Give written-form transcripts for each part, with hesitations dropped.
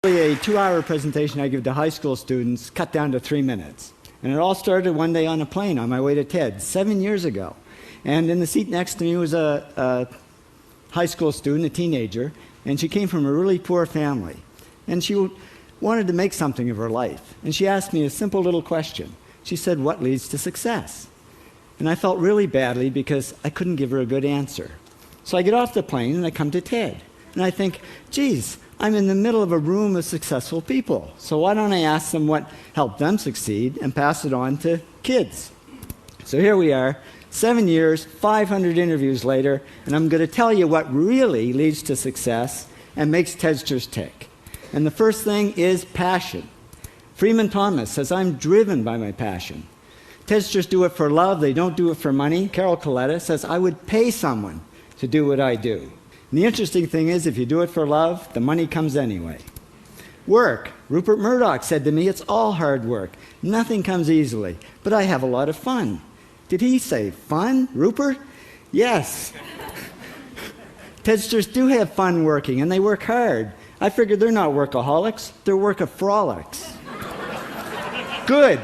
A 2-hour presentation I give to high school students cut down to 3 minutes. And it all started one day on a plane on my way to TED 7 years ago. And in the seat next to me was a high school student, a teenager, and she came from a really poor family. And she wanted to make something of her life. And she asked me a simple little question. She said, "What leads to success?" And I felt really badly because I couldn't give her a good answer. So I get off the plane and I come to TED. And I think, geez, I'm in the middle of a room of successful people. So why don't I ask them what helped them succeed and pass it on to kids? So here we are, 7 years, 500 interviews later, and I'm going to tell you what really leads to success and makes TEDsters tick. And the first thing is passion. Freeman Thomas says, "I'm driven by my passion." TEDsters do it for love, they don't do it for money. Carol Coletta says, "I would pay someone to do what I do." And the interesting thing is, if you do it for love, the money comes anyway. Work. Rupert Murdoch said to me, "It's all hard work. Nothing comes easily, but I have a lot of fun." Did he say fun, Rupert? Yes. TEDsters do have fun working, and they work hard. I figured they're not workaholics, they're workaholics. Good.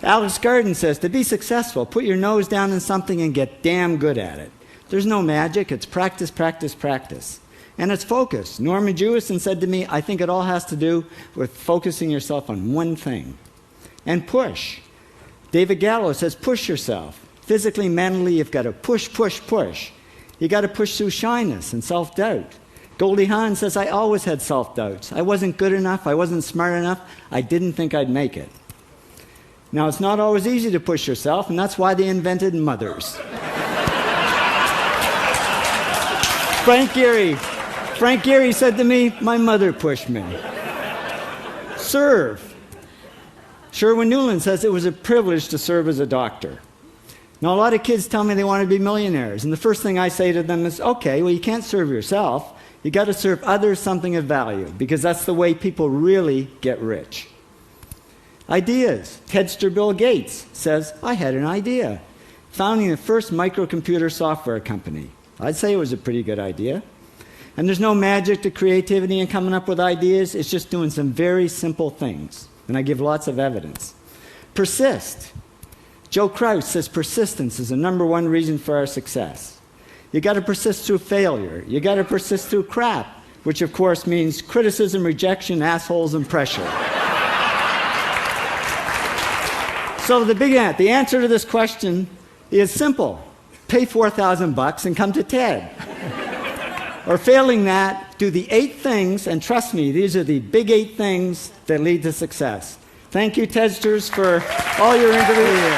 Alex Garden says, to be successful, put your nose down in something and get damn good at it. There's no magic, it's practice, practice, practice. And it's focus. Norman Jewison said to me, "I think it all has to do with focusing yourself on one thing." And push. David Gallo says, push yourself. Physically, mentally, you've got to push, push, push. You got to push through shyness and self-doubt. Goldie Hawn says, "I always had self-doubts. I wasn't good enough, I wasn't smart enough, I didn't think I'd make it." Now, it's not always easy to push yourself, and that's why they invented mothers. Frank Gehry said to me, "My mother pushed me." Serve. Sherwin Newland says, "It was a privilege to serve as a doctor." Now, a lot of kids tell me they want to be millionaires, and the first thing I say to them is, okay, well, you can't serve yourself. You got to serve others something of value, because that's the way people really get rich. Ideas. TEDster Bill Gates says, "I had an idea. Founding the first microcomputer software company." I'd say it was a pretty good idea. And there's no magic to creativity and coming up with ideas. It's just doing some very simple things. And I give lots of evidence. Persist. Joe Kraus says persistence is the #1 reason for our success. You got to persist through failure. You got to persist through crap, which of course means criticism, rejection, assholes, and pressure. So the answer to this question is simple. Pay $4,000 and come to TED. Or failing that, do the 8 things, and trust me, these are the big 8 things that lead to success. Thank you, TEDsters, for all your interviews.